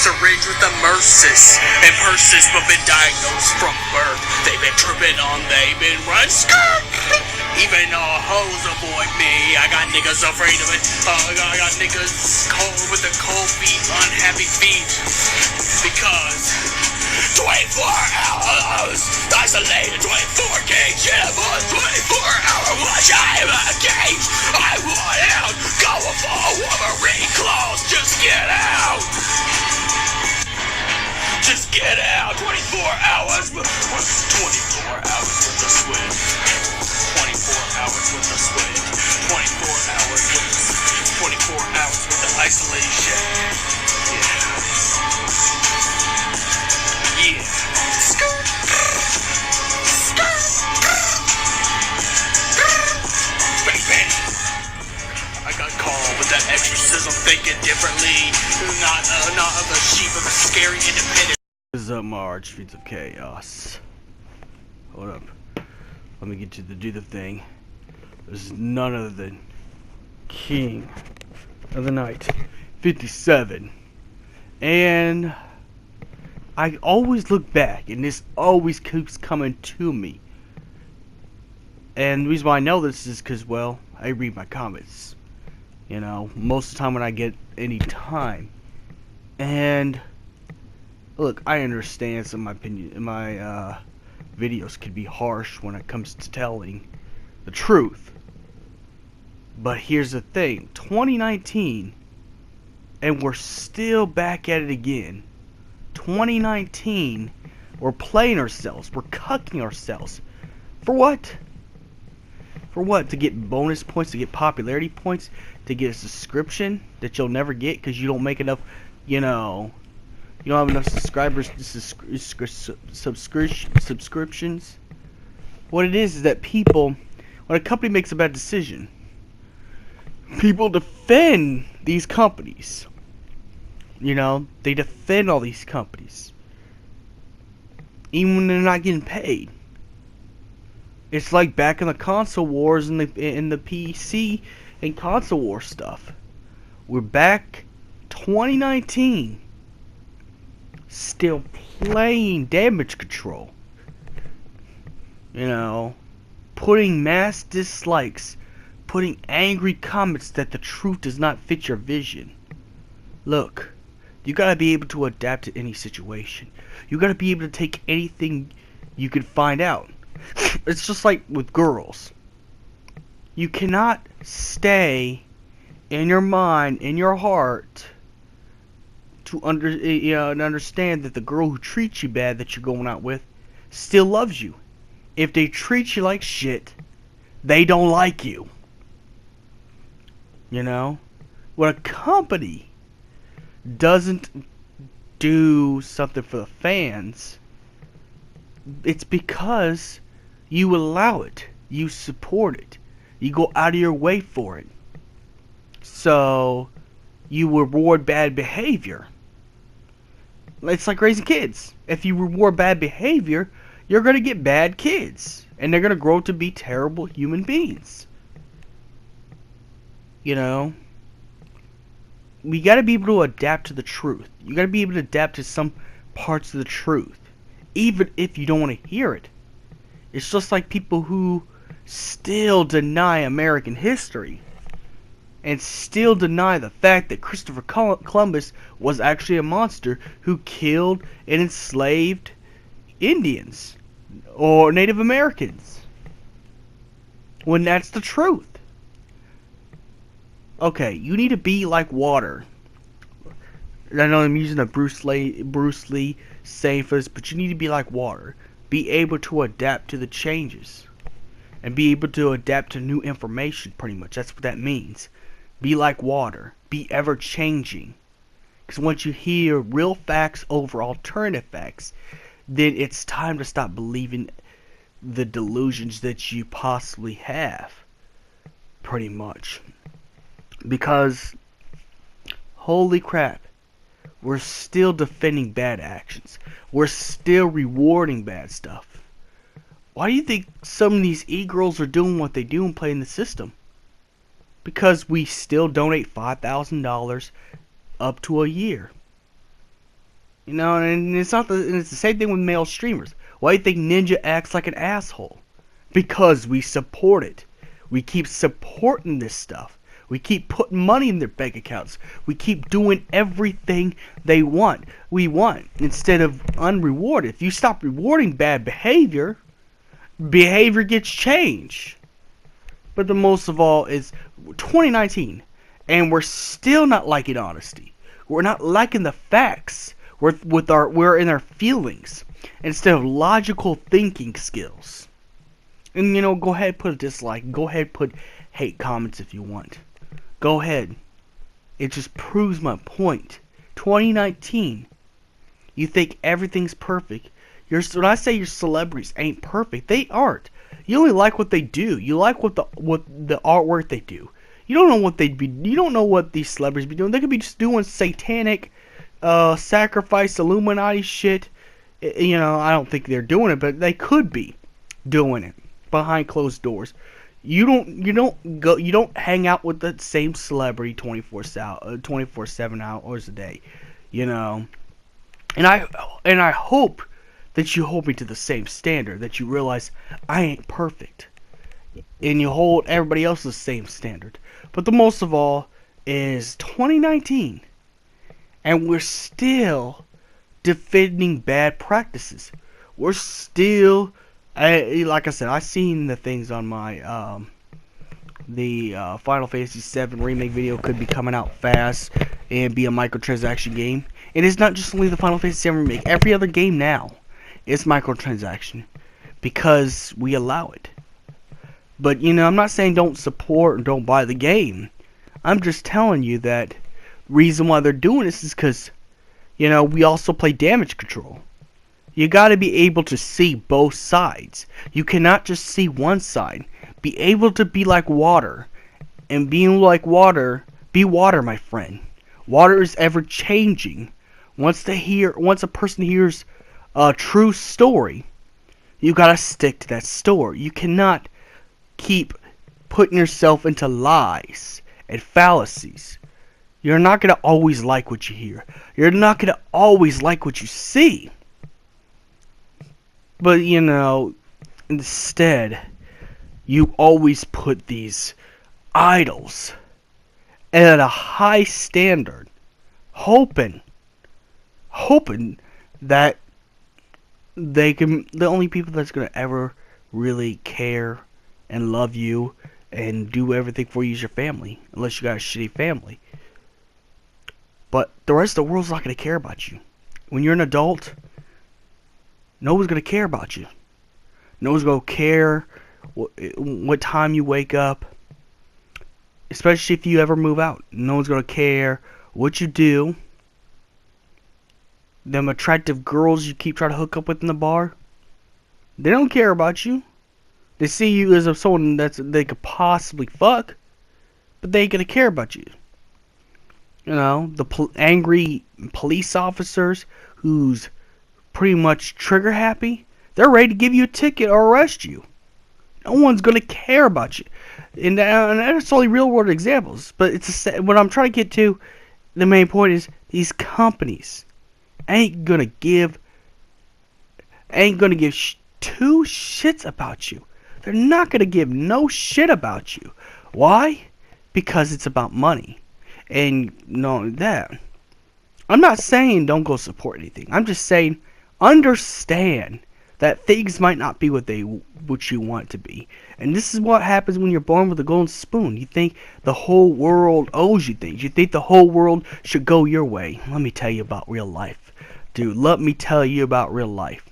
syringe with immersis and purses, but been diagnosed from birth. They've been tripping on, they've been run skirt. Even all hoes avoid me. I got niggas afraid of it. I got niggas cold with the cold feet, unhappy feet. Because 24 hours isolated, 24 cage in a month, 24-hour watch. I am a cage. I want out. Go for a Wolverine claws. Just get out. Just get out. 24 hours. 24 hours with the swim. 24 hours with the swim. 24 hours with the 24 hours with the isolation. Yeah. Yeah. Skirt. Baby. I got called with that exorcism, thinking differently. Not of a sheep, of a scary independent. What is up, March? Feeds of Chaos. Hold up. Let me get you to do the thing. There's none other than King of the Night 57. And I always look back, and this always keeps coming to me. And the reason why I know this is because, well, I read my comments. You know, most of the time when I get any time. And look, I understand some of my opinion. My videos can be harsh when it comes to telling the truth. But here's the thing: 2019, and we're still back at it again. 2019, we're playing ourselves. We're cucking ourselves. For what? For what? To get bonus points, to get popularity points, to get a subscription that you'll never get because you don't make enough, you know, you don't have enough subscribers, subscriptions. What it is that people, when a company makes a bad decision, people defend these companies. You know, they defend all these companies, even when they're not getting paid. It's like back in the console wars and in the PC and console war stuff. We're back 2019, still playing damage control. You know, putting mass dislikes, putting angry comments that the truth does not fit your vision. Look, you gotta be able to adapt to any situation. You gotta be able to take anything you can find out. It's just like with girls. You cannot stay in your mind, in your heart, to understand that the girl who treats you bad that you're going out with still loves you. If they treat you like shit, they don't like you. You know? When a company doesn't do something for the fans, it's because you allow it, you support it, you go out of your way for it. So you reward bad behavior. It's like raising kids. If you reward bad behavior, you're going to get bad kids, and they're going to grow to be terrible human beings. You know, we got to be able to adapt to the truth. You got to be able to adapt to some parts of the truth, even if you don't want to hear it. It's just like people who still deny American history and still deny the fact that Christopher Columbus was actually a monster who killed and enslaved Indians or Native Americans, when that's the truth. Okay, you need to be like water. I know I'm using a Bruce Lee saying for this, but you need to be like water. Be able to adapt to the changes. And be able to adapt to new information, pretty much. That's what that means. Be like water. Be ever changing. Because once you hear real facts over alternative facts, then it's time to stop believing the delusions that you possibly have. Pretty much. Because, holy crap, we're still defending bad actions. We're still rewarding bad stuff. Why do you think some of these e-girls are doing what they do and playing the system? Because we still donate $5,000 up to a year. You know, and it's the same thing with male streamers. Why do you think Ninja acts like an asshole? Because we support it. We keep supporting this stuff. We keep putting money in their bank accounts. We keep doing everything we want, instead of unrewarded. If you stop rewarding bad behavior, behavior gets changed. But the most of all is 2019, and we're still not liking honesty. We're not liking the facts. We're in our feelings instead of logical thinking skills. And you know, go ahead, put a dislike. Go ahead, put hate comments if you want. Go ahead. It just proves my point. 2019. You think everything's perfect. When I say your celebrities ain't perfect, they aren't. You only like what they do. You like what the artwork they do. You don't know what they'd be. You don't know what these celebrities be doing. They could be just doing satanic, sacrifice, Illuminati shit. You know, I don't think they're doing it, but they could be doing it behind closed doors. You don't hang out with the same celebrity 24/7 hours a day, you know. And I hope that you hold me to the same standard, that you realize I ain't perfect, and you hold everybody else the same standard. But the most of all is 2019, and we're still defending bad practices. We're still, like I said, I seen the things on my Final Fantasy VII remake video could be coming out fast and be a microtransaction game. And it's not just only the Final Fantasy VII remake. Every other game now is microtransaction because we allow it. But you know, I'm not saying don't support or don't buy the game. I'm just telling you that reason why they're doing this is because, you know, we also play damage control. You got to be able to see both sides. You cannot just see one side. Be able to be like water. And being like water, be water, my friend. Water is ever changing. Once a person hears a true story, you got to stick to that story. You cannot keep putting yourself into lies and fallacies. You're not going to always like what you hear. You're not going to always like what you see. But, you know, instead, you always put these idols at a high standard, hoping that the only people that's going to ever really care and love you and do everything for you is your family, unless you got a shitty family. But the rest of the world's not going to care about you. When you're an adult, no one's going to care about you. No one's going to care what time you wake up. Especially if you ever move out. No one's going to care what you do. Them attractive girls you keep trying to hook up with in the bar, they don't care about you. They see you as someone they could possibly fuck, but they ain't going to care about you. You know, the angry police officers who's pretty much trigger happy, they're ready to give you a ticket or arrest you. No one's going to care about you. And that's only real world examples. But what I'm trying to get to, the main point is, these companies ain't going to give two shits about you. They're not going to give no shit about you. Why? Because it's about money. And not only that, I'm not saying don't go support anything. I'm just saying understand that things might not be what you want to be. And this is what happens when you're born with a golden spoon. You think the whole world owes you things. You think the whole world should go your way. Let me tell you about real life. Dude, let me tell you about real life.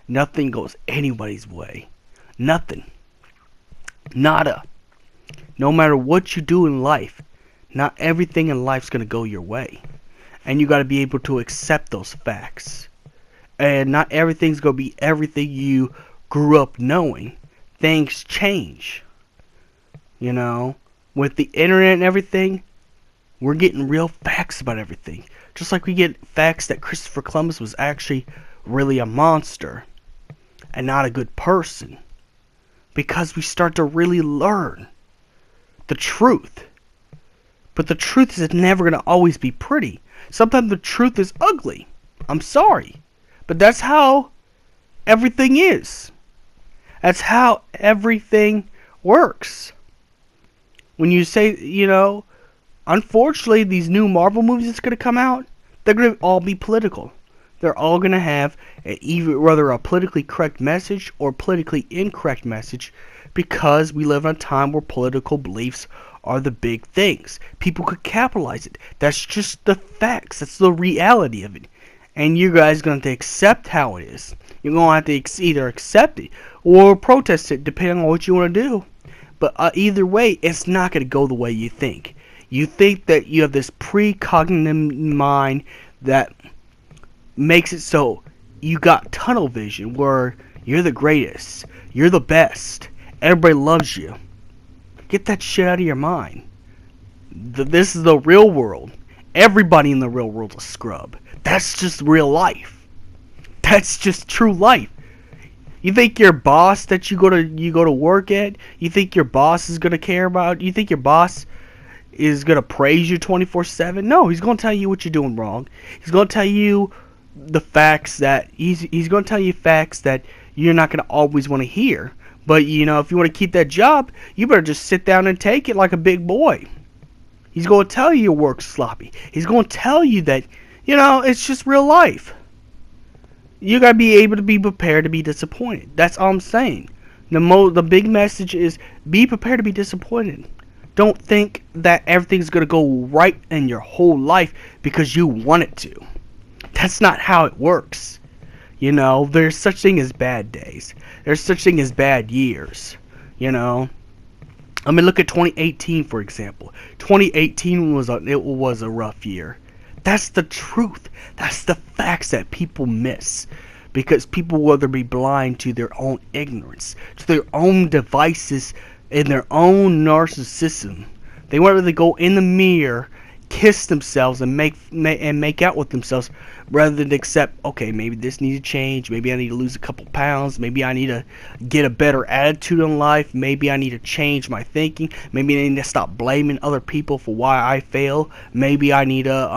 Nothing goes anybody's way. Nothing. Nada. No matter what you do in life, not everything in life's going to go your way. And you got to be able to accept those facts. And not everything's going to be everything you grew up knowing. Things change. You know, with the internet and everything, we're getting real facts about everything. Just like we get facts that Christopher Columbus was actually really a monster and not a good person. Because we start to really learn the truth. But the truth is never going to always be pretty. Sometimes the truth is ugly. I'm sorry. But that's how everything is. That's how everything works. When you say, unfortunately, these new Marvel movies that's going to come out, they're going to all be political. They're all going to have whether a politically correct message or politically incorrect message, because we live in a time where political beliefs are the big things. People could capitalize it. That's just the facts. That's the reality of it. And you guys are going to accept how it is. You're going to have to either accept it or protest it, depending on what you want to do. But either way, it's not going to go the way you think. You think that you have this precognitive mind that makes it so you got tunnel vision, where you're the greatest, you're the best, everybody loves you. Get that shit out of your mind. This is the real world. Everybody in the real world's a scrub. That's just real life. That's just true life. You think your boss that you go to work at, you think your boss is gonna care about? You think your boss is gonna praise you 24/7? No, he's gonna tell you what you're doing wrong. He's gonna tell you the facts that he's gonna tell you facts that you're not gonna always want to hear. But if you want to keep that job, you better just sit down and take it like a big boy. He's gonna tell you your work's sloppy. He's gonna tell you that it's just real life. You gotta be able to be prepared to be disappointed. That's all I'm saying. The big message is be prepared to be disappointed. Don't think that everything's gonna go right in your whole life because you want it to. That's not how it works. There's such thing as bad days. There's such thing as bad years. Look at 2018 for example. 2018 was a rough year. That's the truth. That's the facts that people miss. Because people will either be blind to their own ignorance, to their own devices, and their own narcissism. They want to go in the mirror, kiss themselves, and make out with themselves, rather than accept, okay, maybe this needs to change. Maybe I need to lose a couple pounds. Maybe I need to get a better attitude in life. Maybe I need to change my thinking. Maybe I need to stop blaming other people for why I fail. Maybe I need to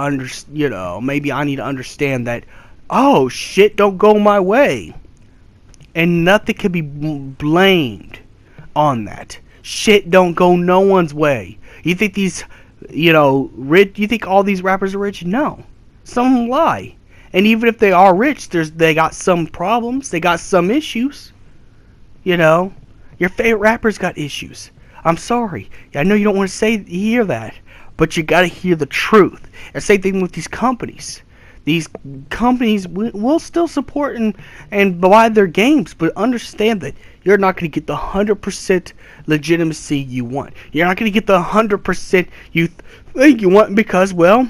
maybe I need to understand that, oh, shit don't go my way. And nothing can be blamed on that. Shit don't go no one's way. You think these, rich? You think all these rappers are rich? No, some lie. And even if they are rich, they got some problems. They got some issues. Your favorite rapper's got issues. I'm sorry. I know you don't want to hear that, but you got to hear the truth. And same thing with these companies. These companies will still support and buy their games, but understand that you're not going to get the 100% legitimacy you want. You're not going to get the 100% you think you want because, well,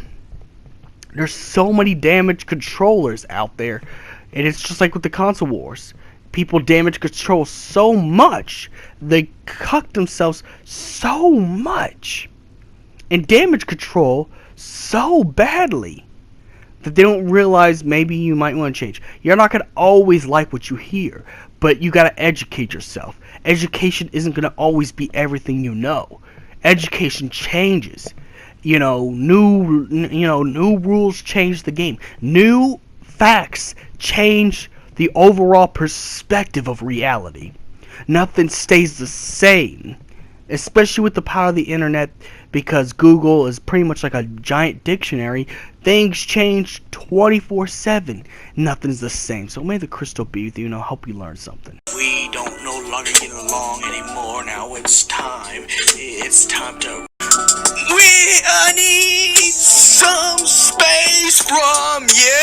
there's so many damaged controllers out there. And it's just like with the console wars. People damage control so much, they cuck themselves so much, and damage control so badly, that they don't realize maybe you might want to change. You're not going to always like what you hear, but you got to educate yourself. Education isn't going to always be everything you know. Education changes. New rules change the game. New facts change the overall perspective of reality. Nothing stays the same, especially with the power of the internet, because Google is pretty much like a giant dictionary. Things change 24/7. Nothing's the same. So may the crystal be with you and I'll help you learn something. We don't no longer get along anymore. Now it's time. It's time to. I need some space from you.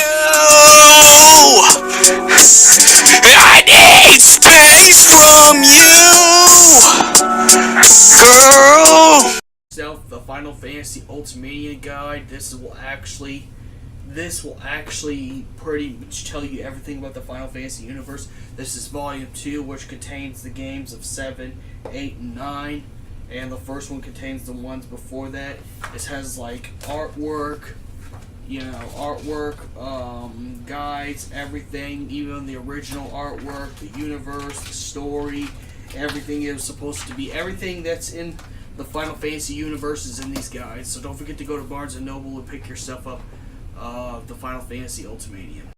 I need space from you, girl. The Final Fantasy Ultimania Guide. This will actually pretty much tell you everything about the Final Fantasy universe. This is Volume 2, which contains the games of 7, 8, and 9. And the first one contains the ones before that. This has like artwork, guides, everything, even the original artwork, the universe, the story, everything is supposed to be. Everything that's in the Final Fantasy universe is in these guides. So don't forget to go to Barnes & Noble and pick yourself up the Final Fantasy Ultimanium.